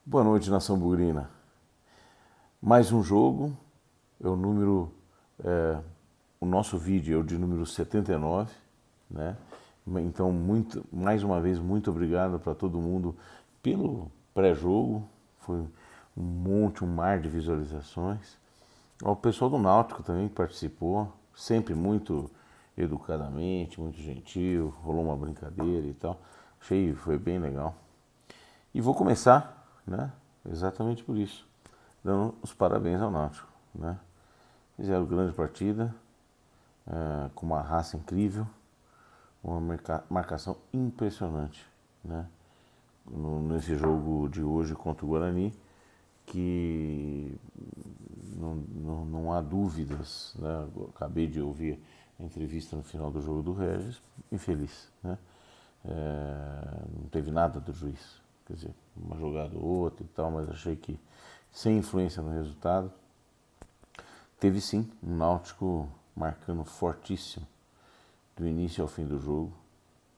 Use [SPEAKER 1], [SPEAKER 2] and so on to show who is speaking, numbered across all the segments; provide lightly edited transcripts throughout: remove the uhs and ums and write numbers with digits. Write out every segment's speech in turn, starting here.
[SPEAKER 1] Boa noite, nação bugrina. Mais um jogo, é o número, o nosso vídeo é o de número 79, né? Então, mais uma vez, muito obrigado para todo mundo pelo pré-jogo, foi um mar de visualizações. Ao pessoal do Náutico também que participou, sempre muito educadamente, muito gentil, rolou uma brincadeira e tal. Foi bem legal. E vou começar, né? Exatamente por isso, dando os parabéns ao Náutico, né? Fizeram grande partida, com uma raça incrível, uma marcação impressionante, né? Nesse jogo de hoje contra o Guarani, que não há dúvidas, né? Eu acabei de ouvir a entrevista no final do jogo do Regis, infeliz, né? Não teve nada do juiz, quer dizer, uma jogada ou outra e tal, mas achei que sem influência no resultado. Teve sim um Náutico marcando fortíssimo do início ao fim do jogo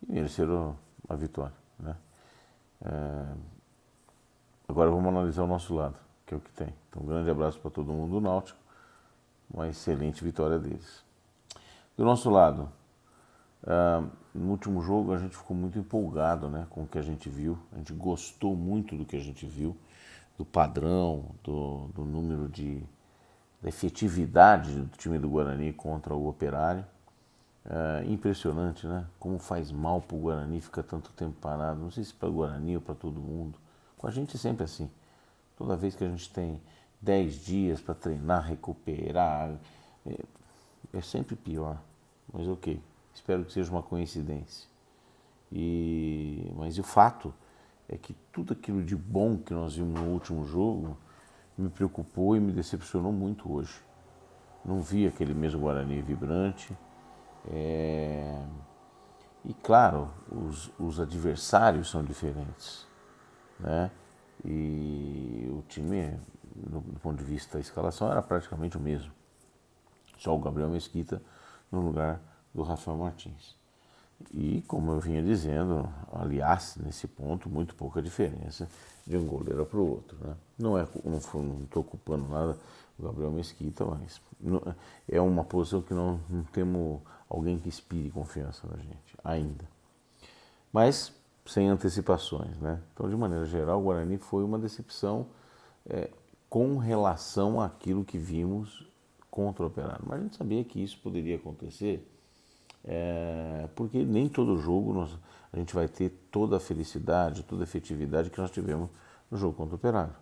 [SPEAKER 1] e mereceram a vitória, né? Agora vamos analisar o nosso lado, que é o que tem. Então, um grande abraço para todo mundo do Náutico, uma excelente vitória deles. Do nosso lado, no último jogo a gente ficou muito empolgado, né, com o que a gente viu, a gente gostou muito do que a gente viu, do padrão, do número da efetividade do time do Guarani contra o Operário. Impressionante, né? Como faz mal pro Guarani ficar tanto tempo parado. Não sei se para o Guarani ou para todo mundo. Com a gente é sempre assim. Toda vez que a gente tem 10 dias para treinar, recuperar, é sempre pior. Mas ok, espero que seja uma coincidência. Mas o fato é que tudo aquilo de bom que nós vimos no último jogo me preocupou e me decepcionou muito hoje. Não vi aquele mesmo Guarani vibrante. E claro, os adversários são diferentes, né? E o time, do ponto de vista da escalação, era praticamente o mesmo. Só o Gabriel Mesquita no lugar do Rafael Martins. E como eu vinha dizendo, aliás, nesse ponto, muito pouca diferença de um goleiro para o outro, né? Não estou culpando nada do Gabriel Mesquita, mas é uma posição que não temos alguém que inspire confiança na gente, ainda. Mas sem antecipações, né? Então, de maneira geral, o Guarani foi uma decepção com relação àquilo que vimos contra o Operário. Mas a gente sabia que isso poderia acontecer, porque nem todo jogo a gente vai ter toda a felicidade, toda a efetividade que nós tivemos no jogo contra o Operário.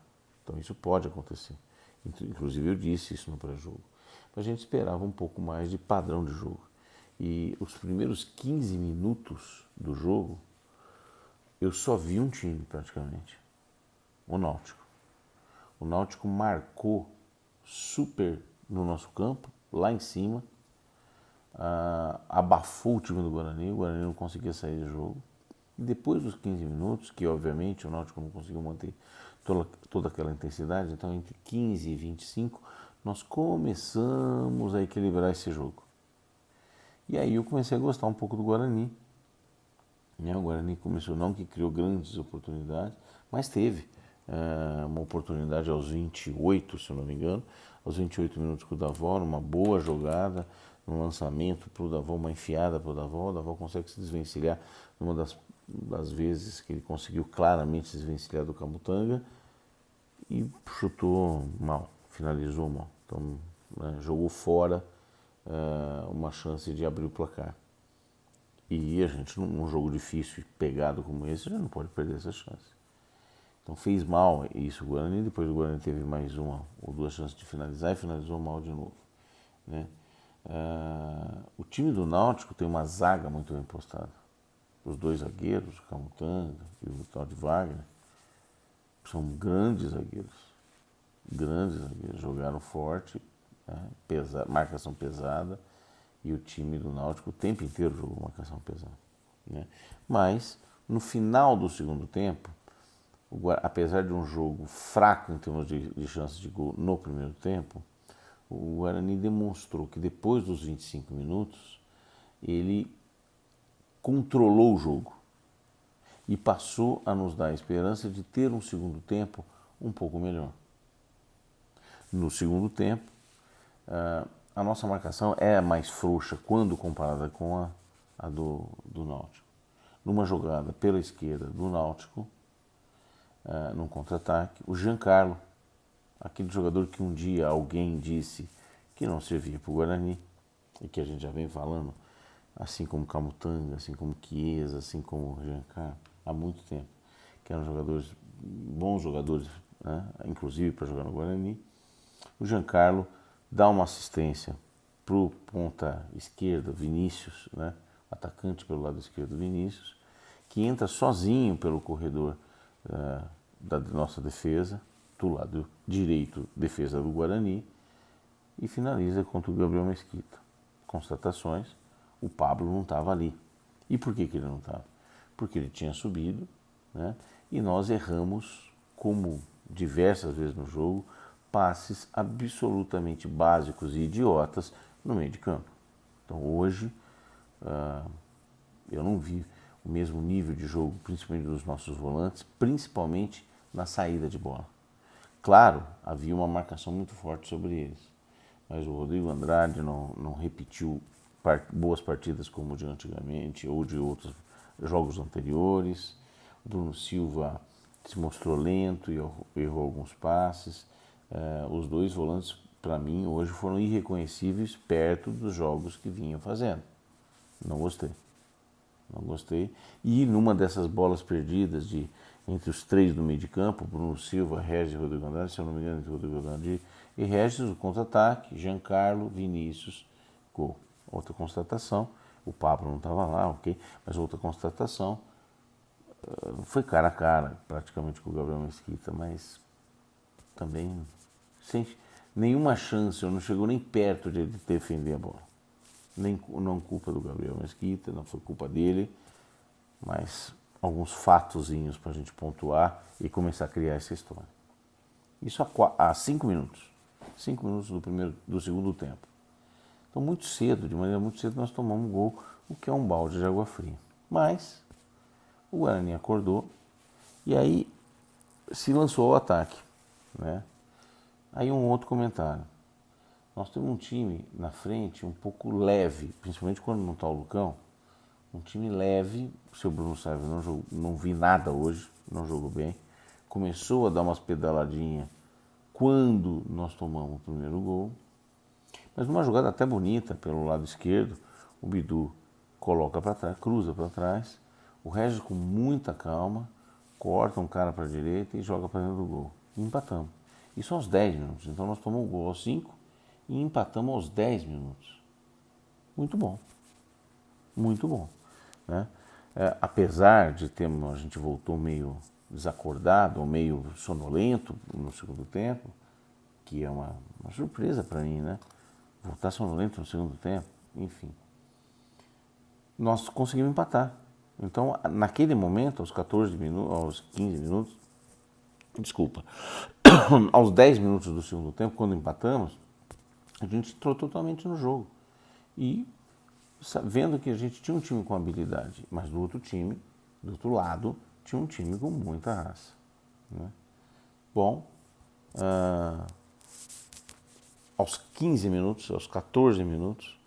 [SPEAKER 1] Então isso pode acontecer. Inclusive eu disse isso no pré-jogo. Mas a gente esperava um pouco mais de padrão de jogo. E os primeiros 15 minutos do jogo, eu só vi um time praticamente, o Náutico. O Náutico marcou super no nosso campo, lá em cima, abafou o time do Guarani, o Guarani não conseguia sair do jogo. E depois dos 15 minutos, que obviamente o Náutico não conseguiu manter toda aquela intensidade, então entre 15 e 25, nós começamos a equilibrar esse jogo. E aí eu comecei a gostar um pouco do Guarani. O Guarani começou, não que criou grandes oportunidades, mas teve uma oportunidade aos 28, se eu não me engano, aos 28 minutos com o Davó, uma boa jogada, um lançamento para o Davó, uma enfiada para o Davó consegue se desvencilhar numa das vezes que ele conseguiu claramente se desvencilhar do Camutanga e chutou mal, finalizou mal. Então, jogou fora uma chance de abrir o placar. E a gente, num jogo difícil e pegado como esse, já não pode perder essa chance. Então fez mal isso o Guarani, depois o Guarani teve mais uma ou duas chances de finalizar e finalizou mal de novo, né? O time do Náutico tem uma zaga muito bem postada. Os dois zagueiros, o Camutanga e o tal de Wagner, são grandes zagueiros, jogaram forte, né? Marcação pesada, e o time do Náutico o tempo inteiro jogou marcação pesada, né? Mas no final do segundo tempo, apesar de um jogo fraco em termos de chances de gol no primeiro tempo, o Guarani demonstrou que depois dos 25 minutos ele controlou o jogo. e passou a nos dar a esperança de ter um segundo tempo um pouco melhor. No segundo tempo, a nossa marcação é mais frouxa quando comparada com a do Náutico. Numa jogada pela esquerda do Náutico, num contra-ataque, o Giancarlo, aquele jogador que um dia alguém disse que não servia para o Guarani, e que a gente já vem falando, assim como Camutanga, assim como Chiesa, assim como Giancarlo, há muito tempo, que eram jogadores, bons jogadores, né, inclusive para jogar no Guarani. O Giancarlo dá uma assistência para o ponta esquerda, Vinícius, né, atacante pelo lado esquerdo, Vinícius, que entra sozinho pelo corredor da nossa defesa, do lado direito, defesa do Guarani, e finaliza contra o Gabriel Mesquita. Constatações, o Pablo não estava ali. E por que ele não estava? Porque ele tinha subido, né, e nós erramos, como diversas vezes no jogo, passes absolutamente básicos e idiotas no meio de campo. Então hoje eu não vi o mesmo nível de jogo, principalmente dos nossos volantes, principalmente na saída de bola. Claro, havia uma marcação muito forte sobre eles, mas o Rodrigo Andrade não repetiu boas partidas como de antigamente ou de outros jogos anteriores. O Bruno Silva se mostrou lento e errou alguns passes. Os dois volantes, para mim, hoje foram irreconhecíveis perto dos jogos que vinham fazendo. Não gostei. Não gostei. E numa dessas bolas perdidas entre os três do meio de campo, Bruno Silva, Regis e Rodrigo Andrade, se eu não me engano, entre Rodrigo Andrade e Regis, o contra-ataque, Giancarlo, Vinícius, gol. Outra constatação, o Pablo não estava lá, ok, mas outra constatação, foi cara a cara praticamente com o Gabriel Mesquita, mas também sem nenhuma chance, não chegou nem perto de ele defender a bola. Não culpa do Gabriel Mesquita, não foi culpa dele, mas alguns fatozinhos para a gente pontuar e começar a criar essa história. Isso há 5 minutos. 5 minutos do segundo tempo. Então, muito cedo, de maneira muito cedo, nós tomamos um gol, o que é um balde de água fria. Mas o Guarani acordou e aí se lançou ao ataque, né? Aí um outro comentário. Nós temos um time na frente um pouco leve, principalmente quando não está o Lucão. Um time leve, o seu Bruno Sávio não vi nada hoje, não jogou bem. Começou a dar umas pedaladinhas quando nós tomamos o primeiro gol. Mas numa jogada até bonita, pelo lado esquerdo, o Bidu coloca para trás, cruza para trás. O Regis, com muita calma, corta um cara para a direita e joga para dentro do gol. E empatamos. Isso aos 10 minutos. Então nós tomamos o gol aos 5 e empatamos aos 10 minutos. Muito bom. Muito bom. Né? Apesar de a gente voltou meio desacordado, ou meio sonolento no segundo tempo, que é uma surpresa para mim, né? Voltar sonolento no segundo tempo, enfim. Nós conseguimos empatar. Então, naquele momento, aos 14 minutos, aos 15 minutos, desculpa, aos 10 minutos do segundo tempo, quando empatamos, a gente entrou totalmente no jogo. E vendo que a gente tinha um time com habilidade, mas do outro lado, tinha um time com muita raça. Né? Bom, aos 15 minutos, aos 14 minutos,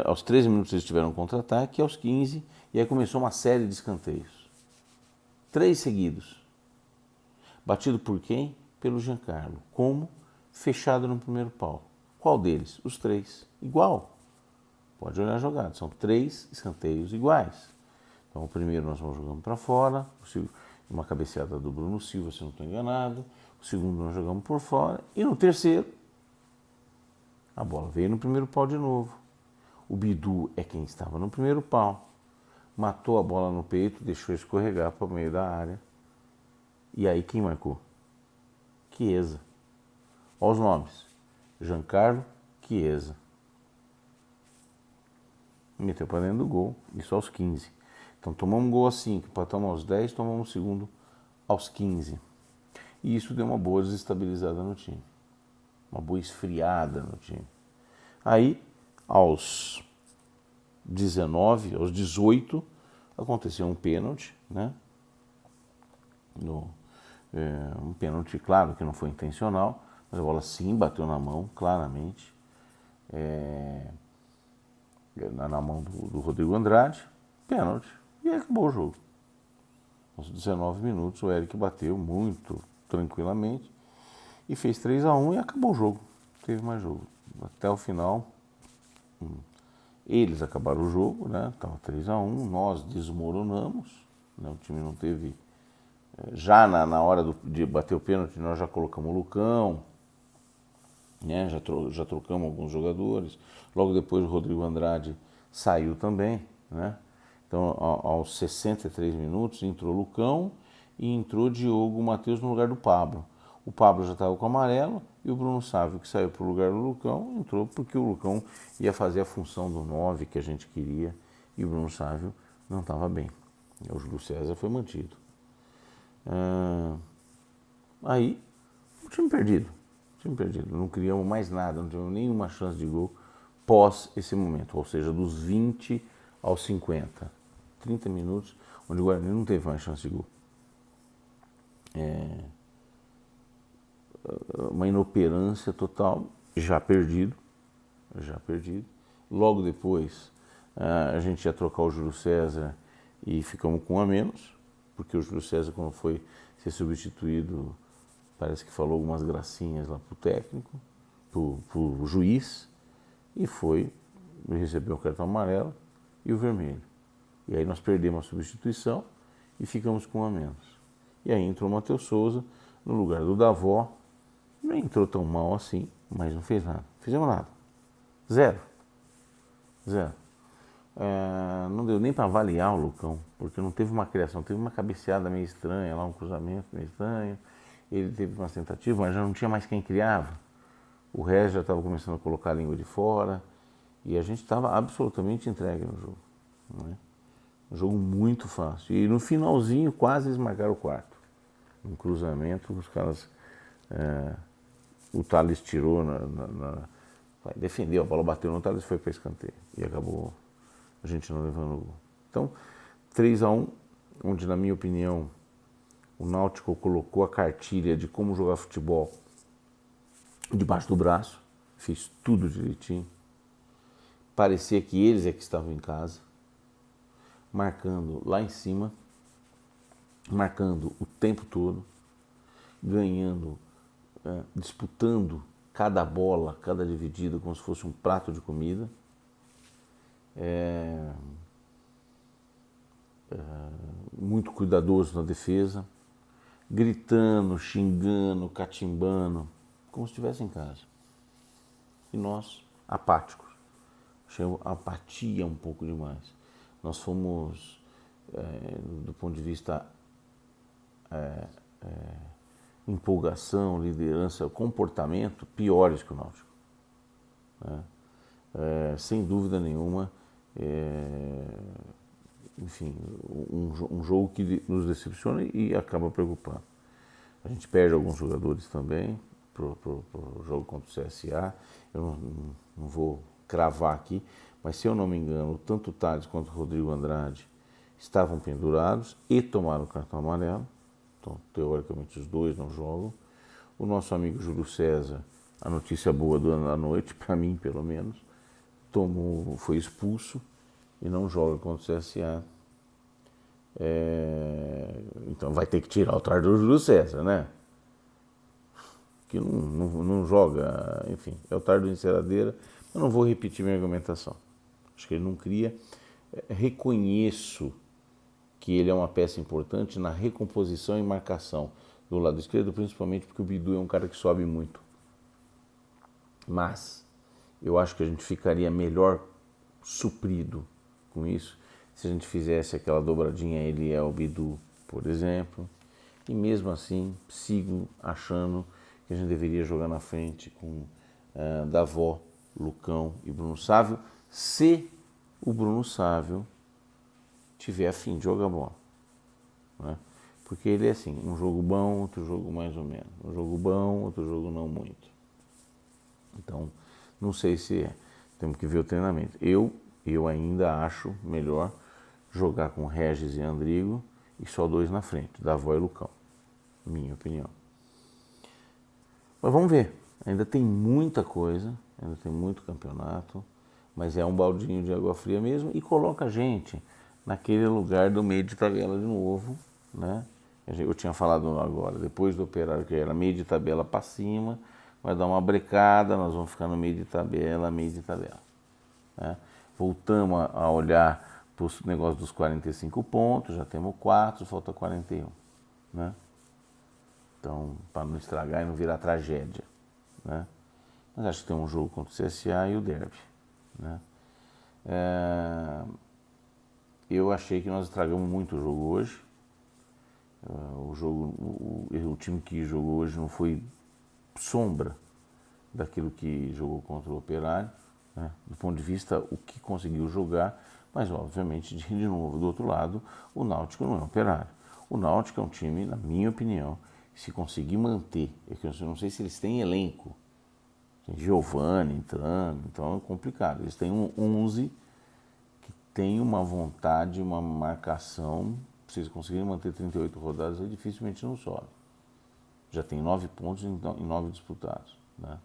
[SPEAKER 1] aos 13 minutos eles tiveram um contra-ataque, aos 15, e aí começou uma série de escanteios. 3 seguidos. Batido por quem? Pelo Giancarlo. Como? Fechado no primeiro pau. Qual deles? Os 3. Igual. Pode olhar a jogada. São 3 escanteios iguais. Então o primeiro nós vamos jogando para fora, uma cabeceada do Bruno Silva, se não estou enganado. O segundo nós jogamos por fora. E no terceiro, a bola veio no primeiro pau de novo. O Bidu é quem estava no primeiro pau. Matou a bola no peito, deixou escorregar para o meio da área. E aí quem marcou? Chiesa. Olha os nomes. Giancarlo, Chiesa. Meteu para dentro do gol, isso aos 15. Então tomamos um gol aos 5, empatamos aos 10, tomamos o segundo aos 15. E isso deu uma boa desestabilizada no time. Uma boa esfriada no time. Aí, aos 19, aos 18, aconteceu um pênalti, né? Um pênalti, claro, que não foi intencional, mas a bola sim bateu na mão, claramente, na mão do Rodrigo Andrade, pênalti, e aí acabou o jogo. Aos 19 minutos o Eric bateu muito tranquilamente e fez 3-1 e acabou o jogo. Não teve mais jogo. Até o final, eles acabaram o jogo, né? Estava 3-1, nós desmoronamos, né? O time não teve. Já na hora de bater o pênalti, nós já colocamos o Lucão, né? Já trocamos alguns jogadores. Logo depois o Rodrigo Andrade saiu também, né? Então, aos 63 minutos, entrou Lucão e entrou Diogo Matheus no lugar do Pablo. O Pablo já estava com amarelo e o Bruno Sávio, que saiu para o lugar do Lucão, entrou porque o Lucão ia fazer a função do 9 que a gente queria e o Bruno Sávio não estava bem. O Júlio César foi mantido. Aí, o time perdido. Não criamos mais nada, não tivemos nenhuma chance de gol pós esse momento, ou seja, dos 20 aos 50. 30 minutos, onde o Guarani não teve mais chance de gol. Uma inoperância total, já perdido. Logo depois, a gente ia trocar o Júlio César e ficamos com um a menos, porque o Júlio César, quando foi ser substituído, parece que falou algumas gracinhas lá pro técnico, pro juiz, e recebeu o cartão amarelo e o vermelho. E aí nós perdemos a substituição e ficamos com um a menos. E aí entrou o Matheus Souza no lugar do Davó. Não entrou tão mal assim, mas não fez nada. Fizemos nada. Zero. Não deu nem para avaliar o Lucão, porque não teve uma criação, teve uma cabeceada meio estranha, lá um cruzamento meio estranho. Ele teve uma tentativa, mas já não tinha mais quem criava. O Regis já estava começando a colocar a língua de fora e a gente estava absolutamente entregue no jogo. Né? Um jogo muito fácil. E no finalzinho quase eles marcaram o quarto. Um cruzamento, os caras. O Thales tirou, defendeu, a bola bateu no Thales e foi para escanteio. E acabou a gente não levando o gol. Então, 3-1, onde, na minha opinião, o Náutico colocou a cartilha de como jogar futebol debaixo do braço, fez tudo direitinho. Parecia que eles é que estavam em casa, marcando lá em cima, marcando o tempo todo, ganhando, disputando cada bola, cada dividida como se fosse um prato de comida. Muito cuidadoso na defesa, gritando, xingando, catimbando, como se estivesse em casa. E nós, apáticos. Achei a apatia um pouco demais. Nós fomos, do ponto de vista empolgação, liderança, comportamento, piores que o Náutico. Sem dúvida nenhuma, enfim, um jogo que nos decepciona e acaba preocupando. A gente perde alguns jogadores também pro jogo contra o CSA. Eu não vou cravar aqui, mas se eu não me engano, tanto o Thales quanto o Rodrigo Andrade estavam pendurados e tomaram o cartão amarelo. Então, teoricamente, os dois não jogam. O nosso amigo Júlio César, a notícia boa da noite, para mim pelo menos, foi expulso e não joga contra o CSA. Então vai ter que tirar o tarde do Júlio César, né? Que não joga, enfim, é o tarde do Enceradeira. Eu não vou repetir minha argumentação. Acho que ele não cria. Reconheço que ele é uma peça importante na recomposição e marcação do lado esquerdo, principalmente porque o Bidu é um cara que sobe muito. Mas eu acho que a gente ficaria melhor suprido com isso se a gente fizesse aquela dobradinha Eliel Bidu, por exemplo. E mesmo assim, sigo achando que a gente deveria jogar na frente com Davó, Lucão e Bruno Sávio, se o Bruno Sávio tiver a fim de jogar bola. Né? Porque ele é assim, um jogo bom, outro jogo mais ou menos. Um jogo bom, outro jogo não muito. Então, não sei se é. Temos que ver o treinamento. Eu ainda acho melhor jogar com Regis e Andrigo e só 2 na frente, Davó e Lucão, minha opinião. Mas vamos ver, ainda tem muita coisa, ainda tem muito campeonato, mas é um baldinho de água fria mesmo e coloca a gente naquele lugar do meio de tabela de novo, né? Eu tinha falado agora, depois do Operário, que era meio de tabela para cima, vai dar uma brecada, nós vamos ficar no meio de tabela, né? Voltamos a olhar para o negócio dos 45 pontos, já temos 4, falta 41, né? Então, para não estragar e não virar tragédia, né? Mas acho que tem um jogo contra o CSA e o Derby, né? Eu achei que nós estragamos muito o jogo hoje. O time que jogou hoje não foi sombra daquilo que jogou contra o Operário, né? Do ponto de vista o que conseguiu jogar, mas obviamente de novo do outro lado o Náutico não é Operário. O Náutico é um time, na minha opinião, se conseguir manter, eu não sei se eles têm elenco, tem Giovani entrando, então é complicado. Eles têm um 11 que tem uma vontade, uma marcação. Se eles conseguirem manter 38 rodadas, aí dificilmente não sobe. Já tem 9 pontos em 9 disputados, né?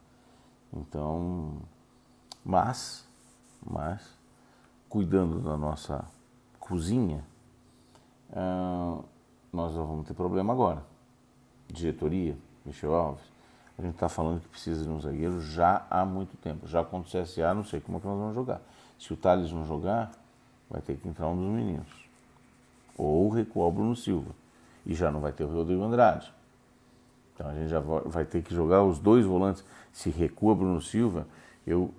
[SPEAKER 1] Então, mas, cuidando da nossa cozinha, nós vamos ter problema agora. Diretoria, Michel Alves, a gente está falando que precisa de um zagueiro já há muito tempo. Já contra o CSA, não sei como é que nós vamos jogar. Se o Thales não jogar, vai ter que entrar um dos meninos. Ou recuar o Bruno Silva. E já não vai ter o Rodrigo Andrade. Então a gente já vai ter que jogar os 2 volantes. Se recua Bruno Silva, eu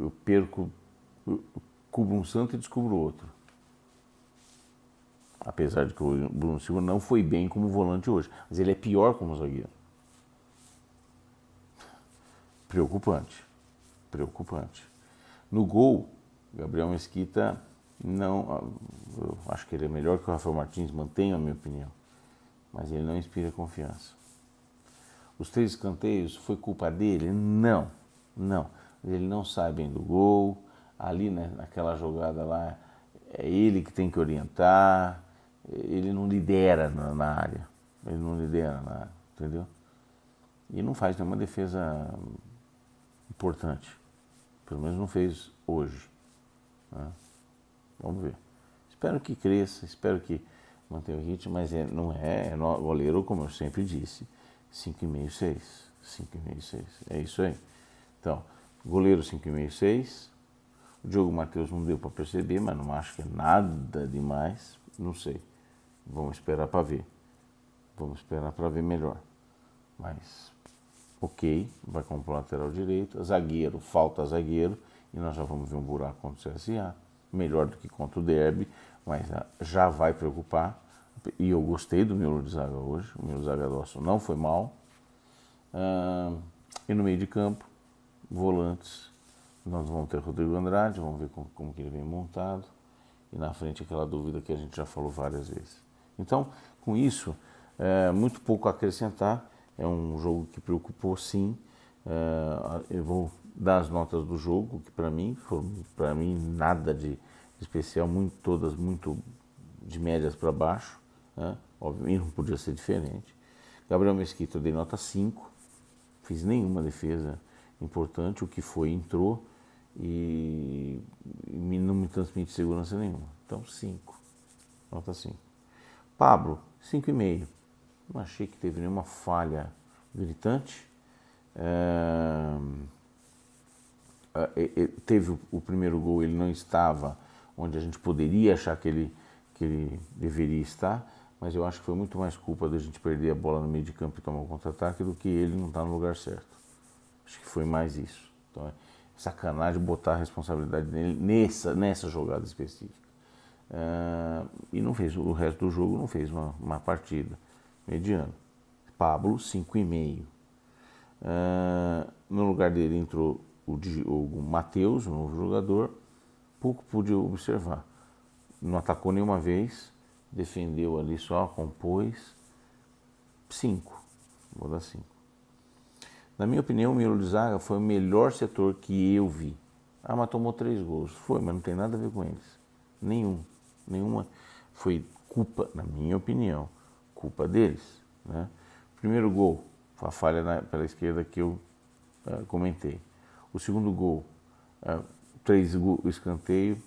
[SPEAKER 1] cubro um santo e descubro outro. Apesar de que o Bruno Silva não foi bem como volante hoje. Mas ele é pior como zagueiro. Preocupante. No gol, Gabriel Mesquita, não, eu acho que ele é melhor que o Rafael Martins, mantenho a minha opinião. Mas ele não inspira confiança. Os 3 escanteios, foi culpa dele? Não. Ele não sai bem do gol. Ali, né, naquela jogada lá, é ele que tem que orientar. Ele não lidera na área. Entendeu? E não faz nenhuma defesa importante. Pelo menos não fez hoje, né? Vamos ver. Espero que cresça, espero que mantenha o ritmo, mas não é goleiro, como eu sempre disse, 5,5, 6. 5,5, 6. É isso aí. Então, goleiro 5,5, 6. O Diogo Matheus não deu para perceber, mas não acho que é nada demais. Não sei. Vamos esperar para ver. Melhor. Mas, ok, vai comprar o lateral direito. Zagueiro, falta zagueiro. E nós já vamos ver um buraco contra o CSA. Melhor do que contra o Derby, mas já vai preocupar. E eu gostei do miolo de zaga hoje. O miolo de zaga nosso não foi mal. E no meio de campo, volantes, nós vamos ter Rodrigo Andrade, vamos ver como que ele vem montado. E na frente aquela dúvida que a gente já falou várias vezes. Então, com isso, muito pouco a acrescentar. É um jogo que preocupou, sim. Eu vou dar as notas do jogo, que para mim nada de especial, todas muito de médias para baixo, né? Obviamente não podia ser diferente. Gabriel Mesquita eu dei nota 5, fiz nenhuma defesa importante, o que foi entrou e não me transmite segurança nenhuma. Então 5, nota 5. Pablo, 5,5. Não achei que teve nenhuma falha gritante. Teve o primeiro gol, ele não estava onde a gente poderia achar que ele deveria estar, mas eu acho que foi muito mais culpa da gente perder a bola no meio de campo e tomar um contra-ataque do que ele não estar no lugar certo. Acho que foi mais isso. Então é sacanagem botar a responsabilidade nele nessa jogada específica. E não fez o resto do jogo, não fez uma partida mediana. Pablo, 5,5. No lugar dele entrou o Matheus, um novo jogador. Pouco pude observar. Não atacou nenhuma vez, defendeu ali só, compôs. 5. Vou dar 5. Na minha opinião, o miolo de zaga foi o melhor setor que eu vi. Mas tomou 3 gols. Foi, mas não tem nada a ver com eles. Nenhuma foi culpa, na minha opinião, culpa deles, né? Primeiro gol, a falha pela esquerda que eu comentei. O segundo gol, 3 escanteio,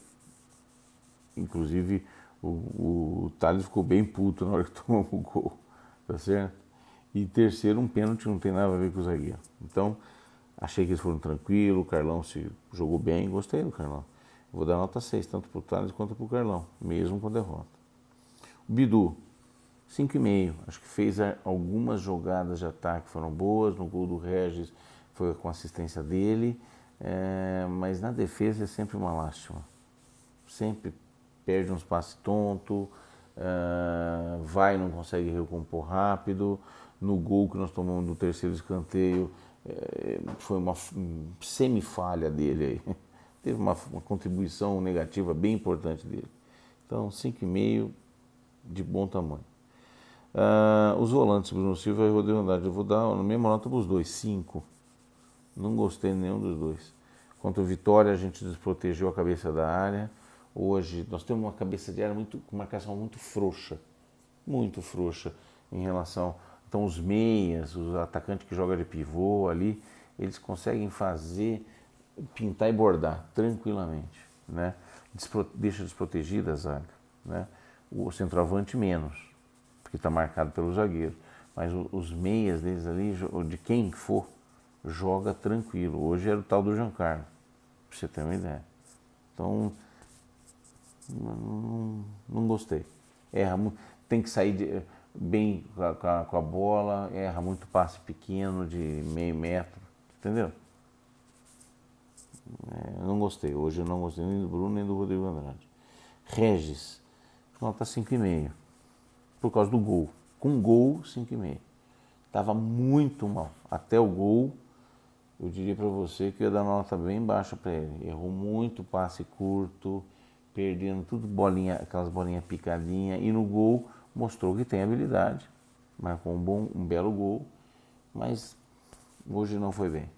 [SPEAKER 1] inclusive o Thales ficou bem puto na hora que tomou o gol, tá certo? E terceiro, um pênalti não tem nada a ver com o zagueiro. Então, achei que eles foram tranquilos, o Carlão se jogou bem, gostei do Carlão. Vou dar nota 6, tanto pro Thales quanto pro Carlão, mesmo com a derrota. O Bidu, 5,5. Acho que fez algumas jogadas de ataque, foram boas. No gol do Regis foi com assistência dele, mas na defesa é sempre uma lástima. Sempre perde uns passes tontos, vai e não consegue recompor rápido. No gol que nós tomamos do terceiro escanteio, foi uma semi-falha dele aí. Teve uma contribuição negativa bem importante dele. Então, 5,5 de bom tamanho. Os volantes, Bruno Silva e Rodrigo Andrade, eu vou dar a mesma nota para os dois, 5. Não gostei de nenhum dos dois. Contra o Vitória, a gente desprotegeu a cabeça da área. Hoje, nós temos uma cabeça de área com marcação muito frouxa em relação... Então, os meias, os atacantes que jogam de pivô ali, eles conseguem pintar e bordar tranquilamente, né? Deixa desprotegida a zaga, né? O centroavante menos, porque está marcado pelo zagueiro, mas os meias deles ali, de quem for, joga tranquilo. Hoje era o tal do Giancarlo, para você ter uma ideia. Então, não gostei. Erra muito, tem que sair bem com a bola, erra muito passe pequeno de meio metro, entendeu? Não gostei. Hoje eu não gostei nem do Bruno nem do Rodrigo Andrade. Regis, nota 5,5. Por causa do gol. Com gol, 5,5. Estava muito mal. Até o gol, eu diria para você que eu ia dar uma nota bem baixa para ele. Errou muito passe curto, perdendo tudo aquelas bolinhas picadinhas. E no gol mostrou que tem habilidade. Marcou um belo gol. Mas hoje não foi bem.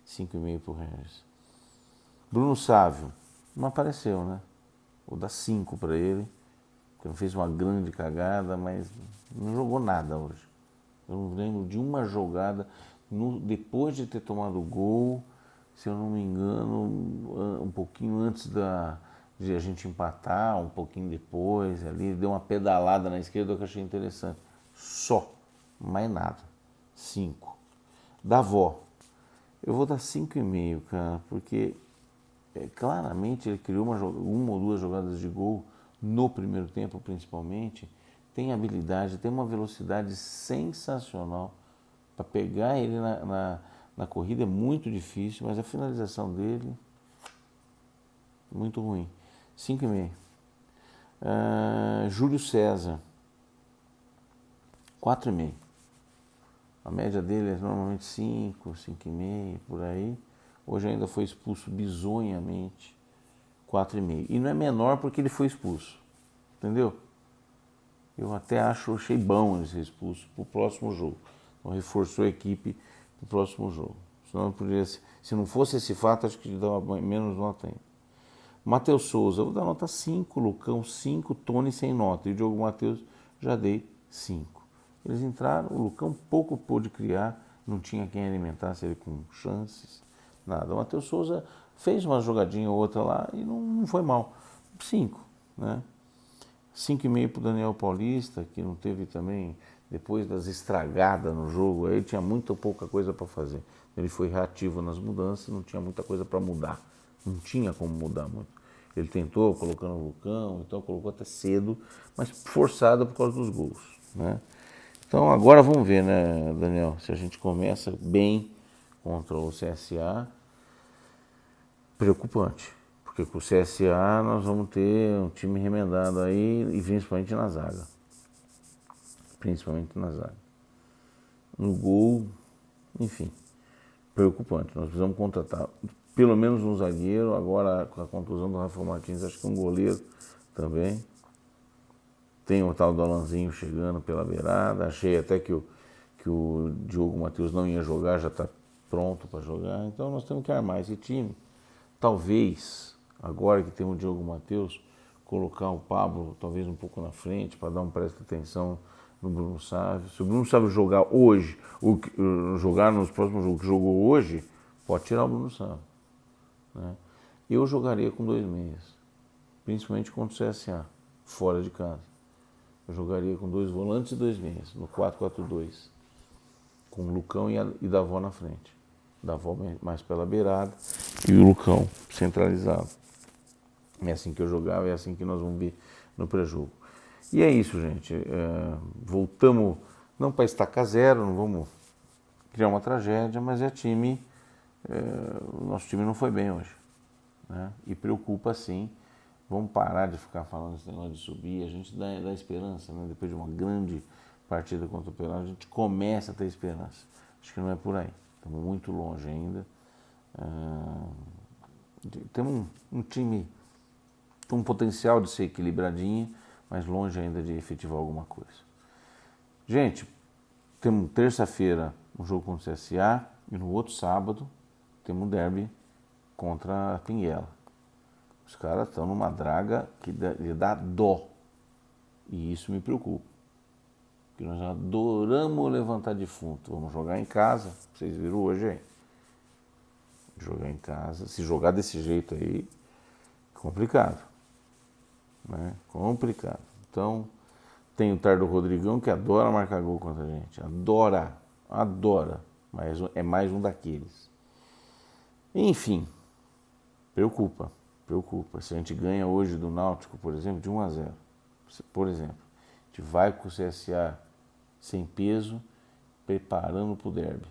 [SPEAKER 1] 5,5 pro Regis. Bruno Sávio, não apareceu, né? Vou dar 5 para ele. Porque não fez uma grande cagada, mas não jogou nada hoje. Eu não lembro de uma jogada, depois de ter tomado o gol, se eu não me engano, um pouquinho antes de a gente empatar, um pouquinho depois, ali, deu uma pedalada na esquerda que eu achei interessante. Só, mais nada. 5. Davó, eu vou dar 5,5, cara, porque claramente ele criou uma ou duas jogadas de gol no primeiro tempo, principalmente. Tem habilidade, tem uma velocidade sensacional. Para pegar ele na corrida é muito difícil, mas a finalização dele muito ruim. 5,5. Júlio César, 4,5. A média dele é normalmente 5, 5,5, por aí. Hoje ainda foi expulso bizonhamente, 4,5. E não é menor porque ele foi expulso, entendeu? Eu até achei bom ele ser expulso para o próximo jogo. Então reforçou a equipe para o próximo jogo. Senão se não fosse esse fato, acho que dava menos nota ainda. Matheus Souza, eu vou dar nota 5, Lucão 5, Tony sem nota. E o Diogo Matheus já dei 5. Eles entraram, o Lucão pouco pôde criar, não tinha quem alimentasse ele com chances, nada. O Matheus Souza fez uma jogadinha ou outra lá e não foi mal. 5, né? 5,5 para o Daniel Paulista, que não teve também, depois das estragadas no jogo, aí tinha muita pouca coisa para fazer. Ele foi reativo nas mudanças, não tinha muita coisa para mudar. Não tinha como mudar muito. Ele tentou colocando o Lucão, então colocou até cedo, mas forçado por causa dos gols, né? Então agora vamos ver, né, Daniel, se a gente começa bem contra o CSA, preocupante, porque com o CSA nós vamos ter um time remendado aí, e principalmente na zaga. No gol, enfim, preocupante. Nós precisamos contratar pelo menos um zagueiro, agora com a contusão do Rafael Martins, acho que um goleiro também. Tem o tal do Alanzinho chegando pela beirada. Achei até que o Diogo Matheus não ia jogar, já está pronto para jogar. Então nós temos que armar esse time. Talvez, agora que tem o Diogo Matheus, colocar o Pablo talvez um pouco na frente para dar um presta atenção no Bruno Sávio. Se o Bruno Sávio jogar hoje, jogar nos próximos jogos que jogou hoje, pode tirar o Bruno Sávio, né? Eu jogaria com 2 meias, principalmente contra o CSA, fora de casa. Eu jogaria com 2 volantes e 2 meias, no 4-4-2, com o Lucão e Davó na frente. Davó mais pela beirada e o Lucão centralizado. É assim que eu jogava, é assim que nós vamos ver no pré-jogo. E é isso, gente. Voltamos, não para estacar zero, não vamos criar uma tragédia, mas o nosso time não foi bem hoje, né? E preocupa sim. Vamos parar de ficar falando esse negócio de subir. A gente dá esperança, né? Depois de uma grande partida contra o Operário, a gente começa a ter esperança. Acho que não é por aí. Estamos muito longe ainda. Temos um time com um potencial de ser equilibradinho, mas longe ainda de efetivar alguma coisa. Gente, temos terça-feira um jogo contra o CSA e no outro sábado temos um derby contra a Pinguela. Os caras estão numa draga que dá dó. E isso me preocupa. Porque nós adoramos levantar defunto. Vamos jogar em casa. Vocês viram hoje aí. Jogar em casa. Se jogar desse jeito aí, complicado. Né? Complicado. Então, tem o Tardo Rodrigão que adora marcar gol contra a gente. Adora. Mas é mais um daqueles. Enfim, preocupa. Se a gente ganha hoje do Náutico, por exemplo, de 1-0, por exemplo, a gente vai com o CSA sem peso, preparando para o derby.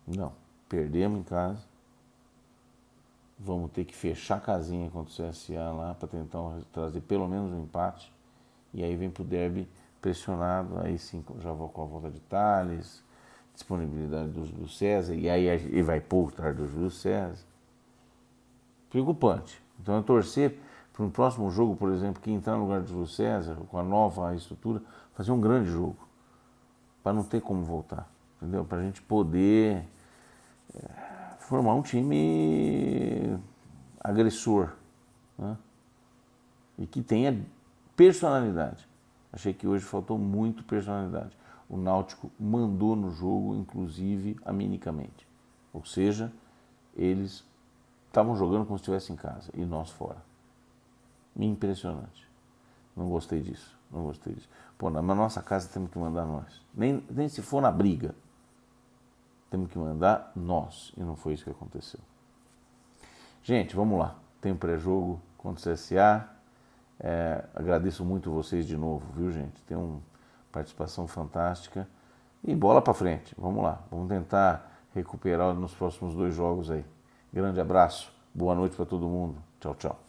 [SPEAKER 1] Não, perdemos em casa, vamos ter que fechar a casinha contra o CSA lá para tentar trazer pelo menos um empate, e aí vem para o derby pressionado, aí sim já vou com a volta de Thales, disponibilidade do Júlio César, e aí ele vai pôr o tarde do Júlio César. Preocupante. Então eu torcer para um próximo jogo, por exemplo, que entrar no lugar do Júlio César, com a nova estrutura, fazer um grande jogo, para não ter como voltar, entendeu? Para a gente poder formar um time agressor, né? E que tenha personalidade. Achei que hoje faltou muito personalidade. O Náutico mandou no jogo, inclusive animicamente. Ou seja, eles estavam jogando como se estivessem em casa e nós fora. Impressionante. Não gostei disso. Pô, na nossa casa temos que mandar nós. Nem se for na briga. Temos que mandar nós. E não foi isso que aconteceu. Gente, vamos lá. Tem um pré-jogo contra o CSA. Agradeço muito vocês de novo, viu, gente? Tem uma participação fantástica. E bola pra frente. Vamos lá. Vamos tentar recuperar nos próximos 2 jogos aí. Grande abraço, boa noite para todo mundo. Tchau, tchau.